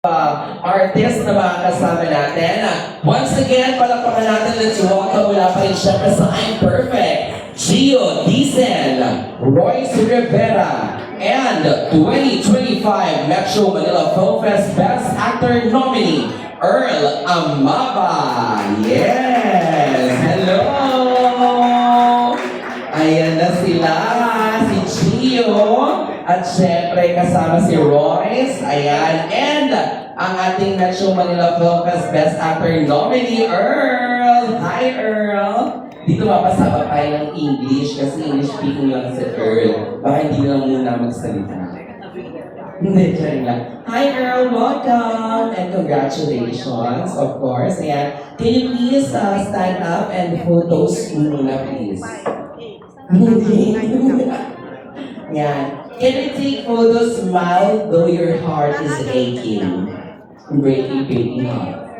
artist na mga kasama natin. Once again, palakpakan natin, let's welcome mula pa rin syempre sa I'm Perfect, Gio Diesel, Royce Rivera, and 2025 Metro Manila Film Fest Best Actor nominee, Earl Amaba. Yes! Hello! Ayan na sila, si Gio. At syempre, kasama si Royce, ayan, and ang ating Metro Manila Film Fest Best Actor nominee, Earl! Hi, Earl! Dito mapasama tayo ng English kasi English speaking lang si Earl. Baka hindi lang muna magsalita. Hindi, dyan lang. Hi, Earl! Welcome! And congratulations, of course. Ayan, can you please stand up and photos muna, please? Yan. Can you take photos, smile, though your heart is aching? Breaking heart.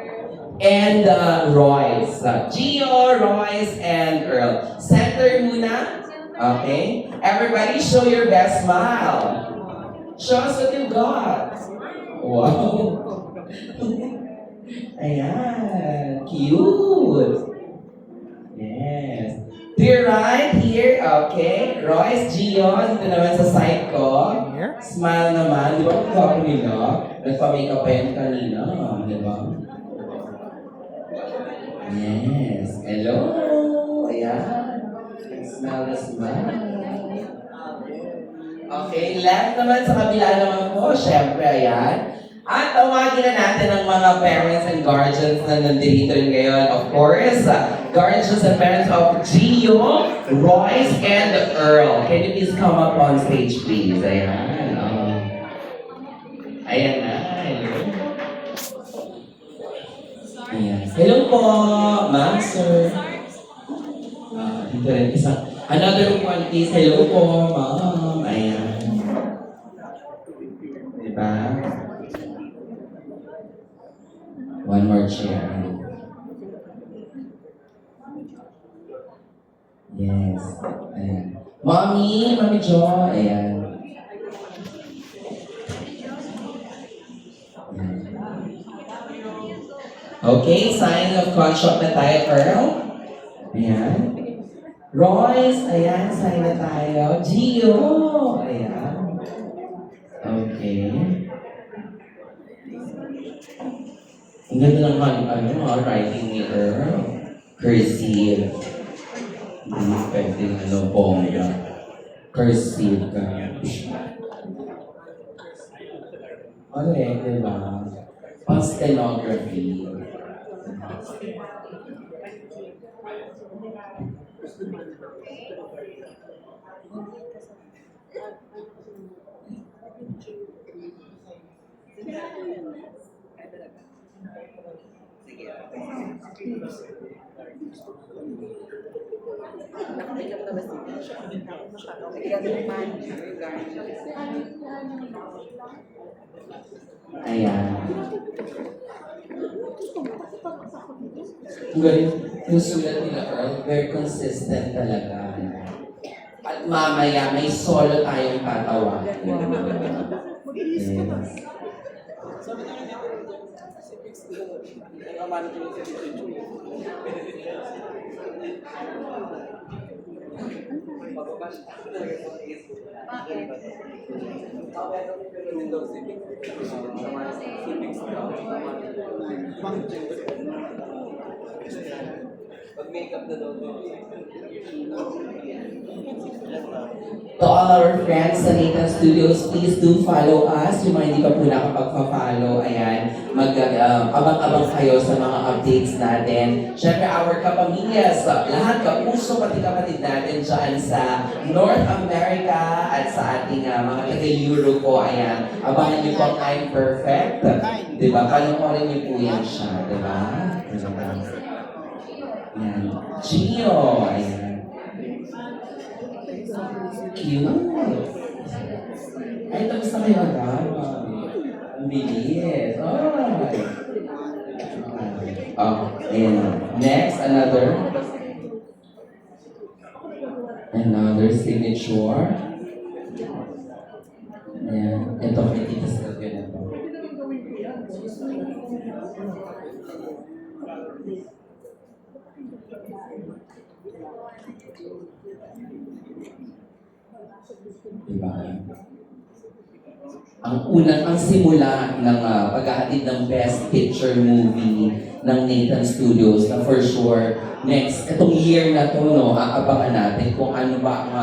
And Royce. Gio, Royce, and Earl. Center muna. Okay? Everybody show your best smile. Show us what you got. Wow. Ayan. Cute. Yes. To your right, here, okay. Royce, Gio, dito naman sa side ko. Smile naman. Di ba kung gwapo nila? Nagpa-makeup pa yan kanina. Di ba? Yes. Hello. Ayan. Smile na smile. Okay, left naman sa kabila naman po. Siyempre, ayan. At tawagin na natin ang mga parents and guardians na nandito rin ngayon. Of course, guardians and parents of Gio, Royce, and Earl. Can you please come up on stage, please? Ayan. Ayan na. Hello. Ayan. Hello po, ma'am, sir. Dito rin isa. Another one, please. Hello po, ma'am. Ayan. Diba? One more chair. Yes. Ayan. Mommy Jo. Ayan. Okay, sign of contract na tayo, Earl. Ayan. Royce, ayan, sign na tayo. Gio, ayan. Okay. Ang ganda ng writing ni Earl. Cursive. Hindi pwedeng bongga. Cursive ka. Diba? Pang stenography. Ayan. Ang galing. Yung sulat nila, Earl, very consistent talaga. At mamaya, may solo tayong tatawa. Yes. Pag-makeup na daw to all our friends sa Nathan Studios, please do follow us. Yung mga hindi pa po nakapagpa-follow, ayan, abang-abang kayo sa mga updates natin. Siyempre, our kapamilyas, lahat kapuso, pati kapatid natin dyan sa North America at sa ating mga taga-Europe po, ayan. Abangan niyo po ang I'm Perfect. Diba? Panoorin niyo po yan siya, diba? Ayan. Gio, ayan. Cute. Ay, tapos na kayo agad. Ang bilis. Ayan. Next, another signature. Ayan. Ito, may titas na ganito. Diba? Ang simula ng paghahatid ng Best Picture Movie ng Nathan Studios na for sure itong year na to, no, aabangan natin kung ano ba ang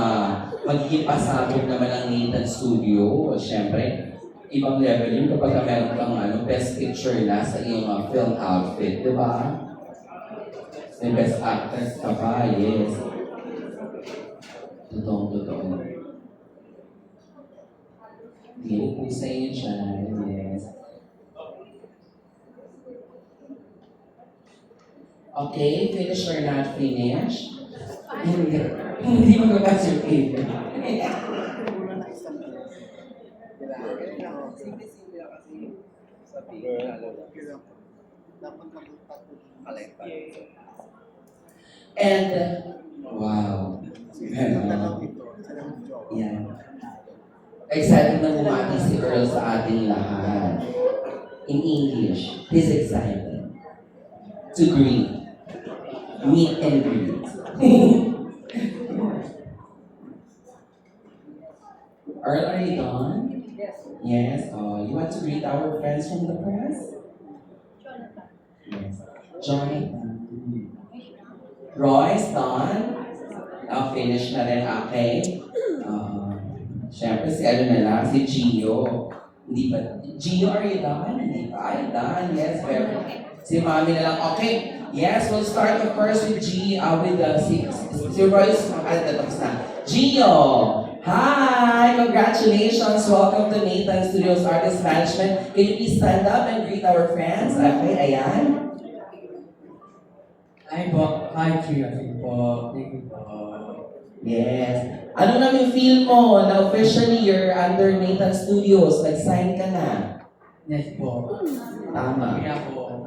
magiging pasabog naman ng Nathan Studio. Siyempre, ibang level yun kapag meron kang Best Picture na sa iyong film outfit, di ba? May Best Actress ka pa, yes. Totoo. Hindi po sa inyo dyan, yes. Okay, finish or not finish? Hindi magkakasya yung favorite. And, wow. Yan. Excited na bumati si Earl sa ating lahat. In English, he's excited to greet. Meet and greet. Earl, are you done? Yes. You want to greet our friends from the press? Yes. Jonathan. Royce, done? Finish na rin, okay? Siyempre, si Gio. Hindi pa. Gio, are you done? Hindi pa. Ay, done. Yes, very. Si Mami na lang. Okay. Yes, we'll start the first with si Royce. Tapos na. Gio! Hi! Congratulations! Welcome to Nathan Studios Artist Management. Can you please stand up and greet our friends? Okay, ayan. Hi po. Hi, Trio. Thank you po. Yes. Ano naman feel mo na officially you're under Nathan Studios? Nag-sign ka na? Yes po. Tama. Kaya po.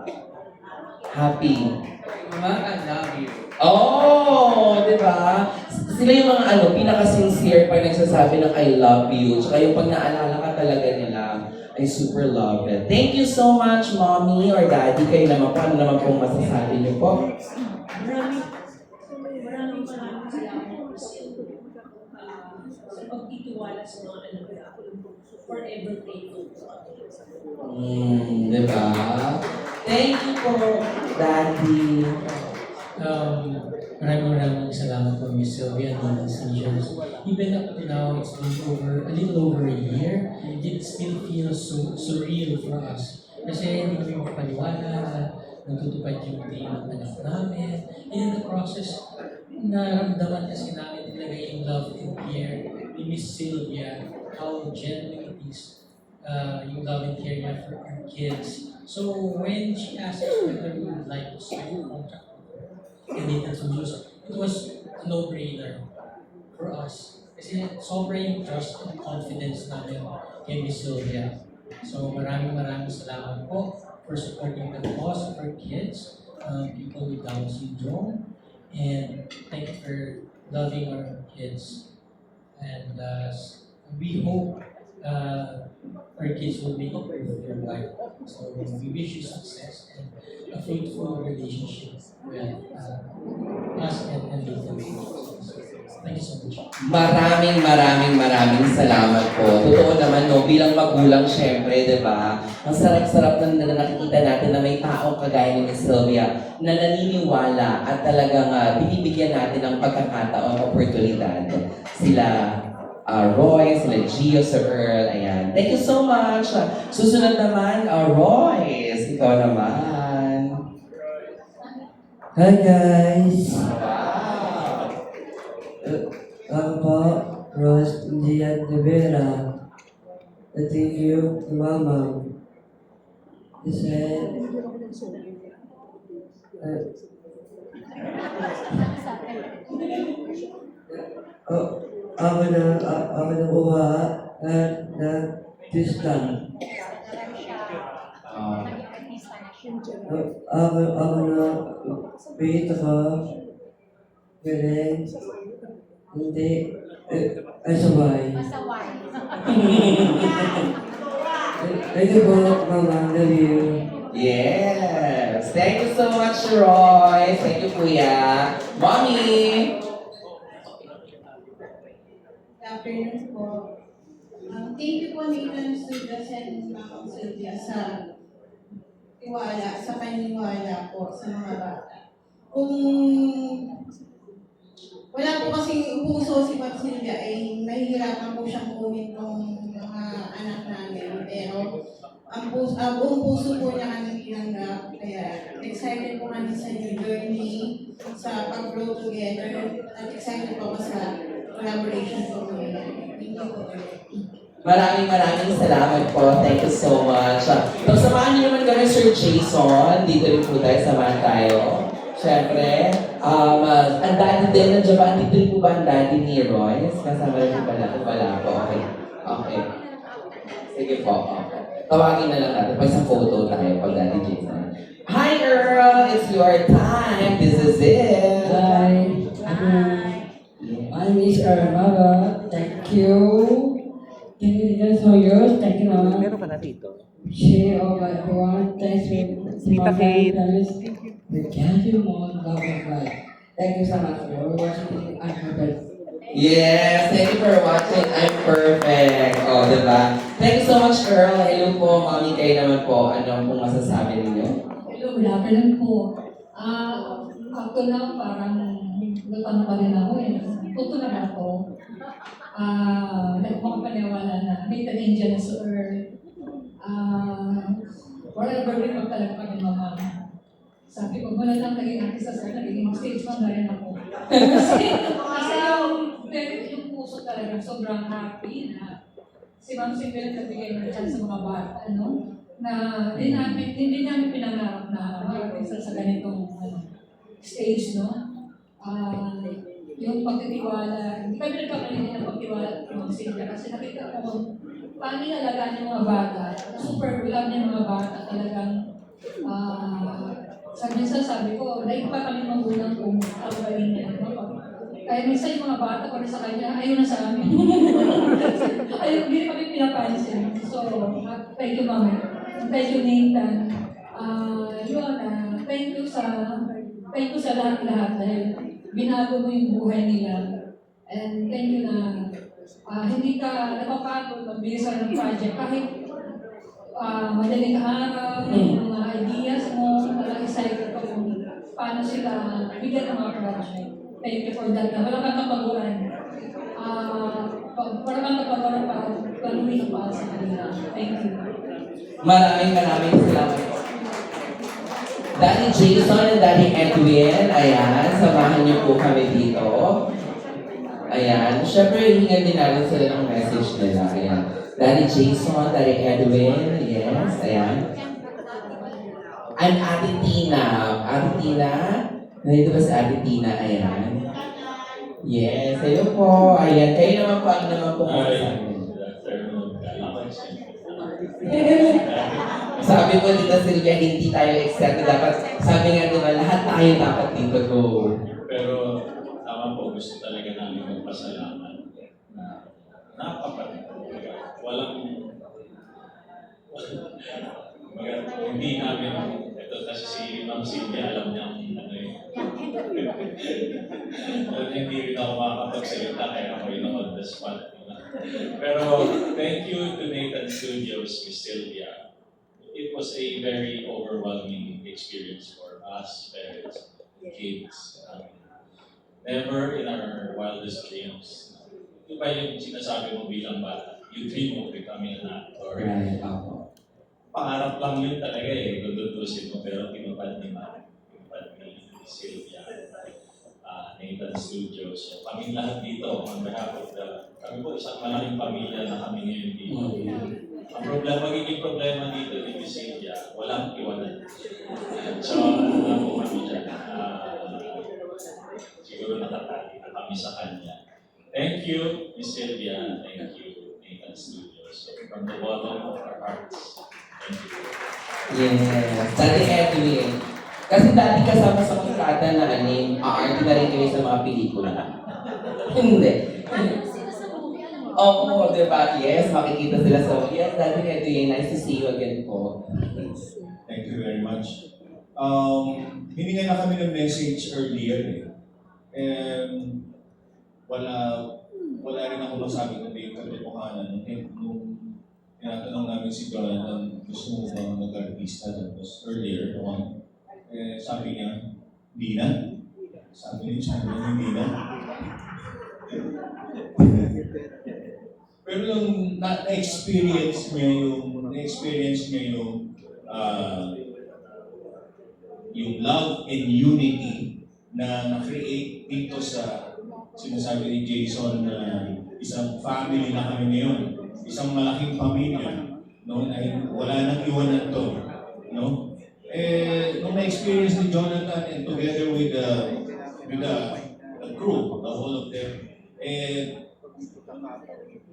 Happy. Mama, I love you. Oh, di ba? Sila yung mga pinaka-sincere pag nagsasabi ng I love you. Tsaka yung pag naalala ka talaga nila, I super love it. Thank you so much, Mommy or Daddy. Kayo naman po, ano naman pong masasabi niyo po? Maraming salamat sa pagtitiwala sa mga anak ko. Ako lang po forever grateful sa kanila. Diba? Thank you po, Daddy. Maraming salamat po, Miss Sylvia and Miss Angels. Even up to now, it's been a little over a year. It still feels so surreal for us. Kasi hindi kami makapaniwala na natutupad yung dream ng anak namin. And in the process, naramdaman kasi namin talaga yung love and care ni Miss Sylvia, how genuine it is, yung love and care niya for our kids. So when she asked us whether we would like to sign a contract with Nathan Studios, it was a no-brainer for us. Kasi sobra yung trust and confidence namin kay Miss Sylvia. So maraming salamat po for supporting the cause of our kids, people with Down syndrome, and thank you for loving our kids. And we hope our kids will make it with their life. So we wish you success and a fruitful relationship with us and Nathan. Thank you so much. Maraming salamat po. Totoo naman, no, bilang magulang, syempre, di ba? Ang sarap-sarap na nakikita natin na may taong kagaya ni Miss Sylvia na naniniwala at talagang binibigyan natin ng pagkakataon, oportunidad. Sila Roy, sila Gio, Sir Earl, ayan. Thank you so much. Susunod naman, Royce, ikaw naman. Hi guys! Wow! Ako po, Rose Dian de Vera. Thank you to Mama. Kasi, ako na kuha at na distant. Ako na bihit ako. Galing. Hindi. Asaway. Thank you po, Mama. Love you. Yes! Thank you so much, Roy. Thank you, Kuya. Mommy! Good afternoon po. Thank you po Nathan Studios and Ma'am Sylvia sa tiwala, sa paniniwala po sa mga bata. Kung wala po kasing puso si Ma'am Sylvia, ay mahihirapan po siyang kunin ng mga anak namin. Pero buong puso po niya kami tinanggap. Kaya excited po kami sa new journey, sa pag-grow together, at excited po ako sa collaboration po kami. Thank you po. Maraming salamat po. Thank you so much. So, samahan niyo naman kami, Sir Jason. Dito rin po tayo, samahan tayo. Siyempre, ang daddy din, nandiyan ba? Dito rin po ba ang daddy ni Royce? Kasama rin po pala. Wala po. Okay. Okay. Sige po. Okay. Tawagin na lang natin. Pag sa photo tayo, pag daddy Jason. Hi, Earl! It's your time. This is it. Hi. I'm Miss Armada. Thank you. Thank you just for yours. Thank you, Mama. Meron ka na dito. Share all everyone. Thanks for Tita Kate. We can't do more than love and life. Thank you so much for watching. I'm perfect. Yes, thank you for watching. I'm perfect. O, diba? Thank you so much, Earl. Hello po, Mami. Kayo naman po. Ano pong masasabi ninyo? Hello, good afternoon po. Ako na parang lutang pa rin ako eh. Puto na ba ako? Nagpapaniwala na may angels or whatever we magtalagpag ng mama. Sabi ko, wala lang naging artista sa naging stage man na rin ako. Kasi yung puso talaga sobrang happy na si Ma'am Sylvia nagbigay ng chance sa mga bata, no? Na hindi namin pinangarap na marating sa ganitong stage, no? Yung pagtitiwala, hindi kami nagkakalit ng pagtiwala ng Ma'am Sylvia kasi nakita ko kung paano alagaan yung mga bata. Super love niya mga bata talagang sabi ko, like pa kami magulang kung pagbalin niya. Kaya minsan yung mga bata pa rin sa kanya, ayaw na sa amin. Ayaw, hindi kami pinapansin. So, thank you, Mama. Thank you, Nathan. Thank you sa lahat-lahat dahil binago mo yung buhay nila. And thank you na hindi ka napapagod magbilisan ng project kahit madaling araw, yung mga ideas mo, walang excited ka kung paano sila bigyan ng mga project. Thank you for that. Wala kang kapaguran. Wala kang kapaguran para galuhin pa sa kanila. Thank you. Maraming salamat po. Daddy Jason and Daddy Edwin, ayan, samahan niyo po kami dito. Ayan, syempre hihingan din natin sila ng message nila. Ayan. Daddy Jason, Daddy Edwin, yes, ayan. I'm Ate Tina. Ate Tina? Nandito ba si Ate Tina? Ayan. Yes, hello po. Ayan, kayo naman po, ano naman po masasabi? Sabi ko dito Sylvia, hindi tayo excited. Dapat, sabi nga diba, lahat tayo dapat dito go. Pero tama po, gusto talaga namin magpasalamat na napapagod. Hindi namin, ito kasi si Ma'am Sylvia, alam niya ano hindi rin ako makakapagsalita, kaya ako yun on the spot. Pero thank you to Nathan Studios, Miss Sylvia. It was a very overwhelming experience for us, parents, kids. Never in our wildest dreams. Di ba yung sinasabi mo bilang bata? You dream of becoming an actor. Right, ako. Pangarap lang yun talaga eh, kung tutusin mo, pero tinupad ni Ma'am, tinupad ni Sylvia, Nathan Studios. So kaming lahat dito, on behalf of kami po isang malaking pamilya na kami ngayon dito. Ang magiging problema dito ni Sylvia, walang iwanan. So, wala po kami dyan. Siguro nakatali na kami sa kanya. Thank you, Miss Sylvia. Thank you, Nathan Studios. So, from the bottom of our hearts, thank you. Yes, Daddy Edwin. Kasi dati kasama sa kontrata na aning, aarte na rin kayo sa mga pelikula. Hindi. Oo, di ba? Yes, makikita sila sa yes, Daddy Edwin, nice to see you again po. Thank you very much. Hininga na kami ng message earlier eh. Wala rin ako masabi kundi yung katotohanan. Nung tinatanong namin si Jonathan, gusto mo ba mag-artista? Tapos earlier, sabi niya, hindi na. Sabi niya, hindi na. Pero nung na-experience niya yung love and unity na na-create dito sa sinasabi ni Jason na isang family na kami ngayon, isang malaking pamilya, no? Na wala nang iwanan to, no? Nung na-experience ni Jonathan and together with the crew, the whole of them,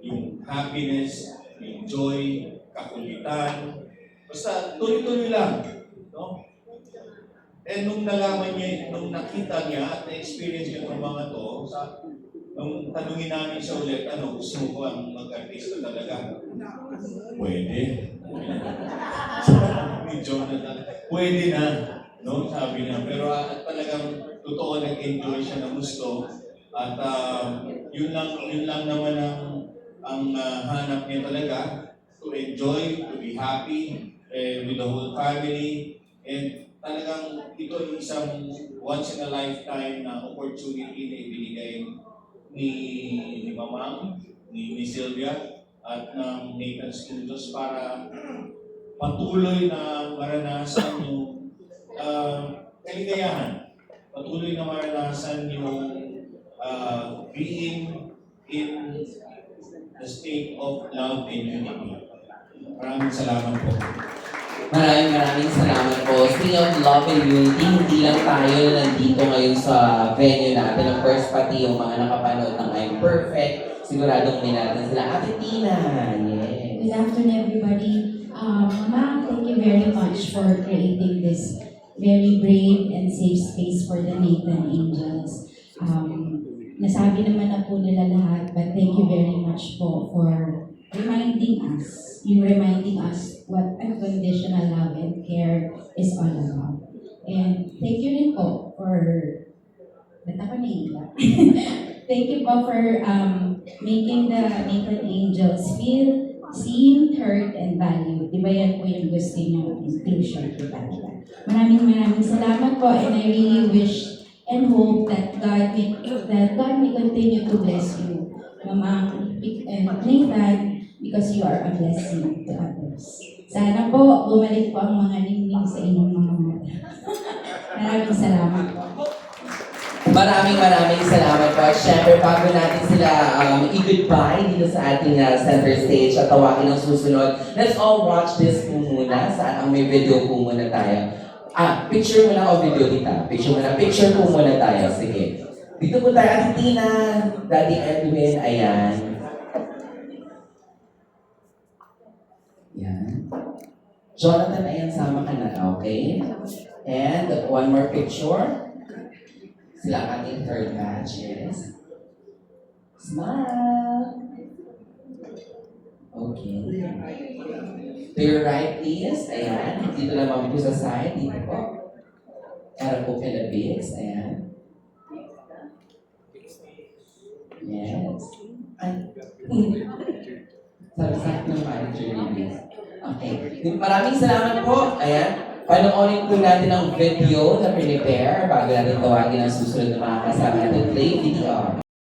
yung happiness, yung joy, kakulitan, basta tuloy-tuloy lang, no? And nung nalaman niya, nung nakita niya at na-experience niya ng mga to, nung tanungin namin siya ulit, gusto mo ba mag-artista talaga? Pwede. Ni Jonathan, pwede na, no? Sabi niya. Pero at talagang totoo nag-enjoy siya ng gusto. At yun lang naman ang hanap niya talaga, to enjoy, to be happy with the whole family. And talagang ito ay isang once in a lifetime na opportunity na ibinigay ni Mamang, ni Sylvia, at ng Nathan Studios para patuloy na maranasan yung kaligayahan. Patuloy na maranasan yung being in the state of love and unity. Maraming salamat po. Maraming salamat po. Speaking of love and unity, hindi lang tayo na nandito ngayon sa venue natin. Of course, pati yung mga nakapanood ng I'm Perfect, siguradong may natin sila. Ate Tina, yes. Good afternoon, everybody. Mama, thank you very much for creating this very brave and safe space for the Nathan Angels. Nasabi naman na po nila lahat, but thank you very much po for reminding us what unconditional love and care is all about. And thank you rin po for, ba't ako naiiyak? Thank you po for making the Nathan Angels feel seen, heard, and valued. Di ba yan po yung gusto niyo, inclusion, diba? Maraming salamat po, and I really wish and hope that God may continue to bless you, Mama and Nathan, because you are a blessing to others. Sana po, bumalik po ang mga ningning sa inyong mga mata. Maraming salamat po. Maraming salamat po. At syempre, bago natin sila i-goodbye dito sa ating center stage at tawagin ang susunod, let's all watch this po muna. Saan ang may video po muna tayo. Picture muna o video dita. Picture po muna tayo. Sige. Dito po tayo, Ate Tina, Daddy Edwin, ayan. Yan. Jonathan, ayan, sama ka na, okay? And one more picture. Sila ang ating third batch, yes. Smile! Okay. To your right, please. Ayan. Dito naman po sa side. Dito po. Para po kila Biggs. Ayan. Yes. Ay. Sabi-sabi ng manager ni Biggs. Okay. Maraming salamat po. Ayan. Panoorin po natin ang video na prepare bago natin tawagin ang susunod na mga kasama natin. Play video.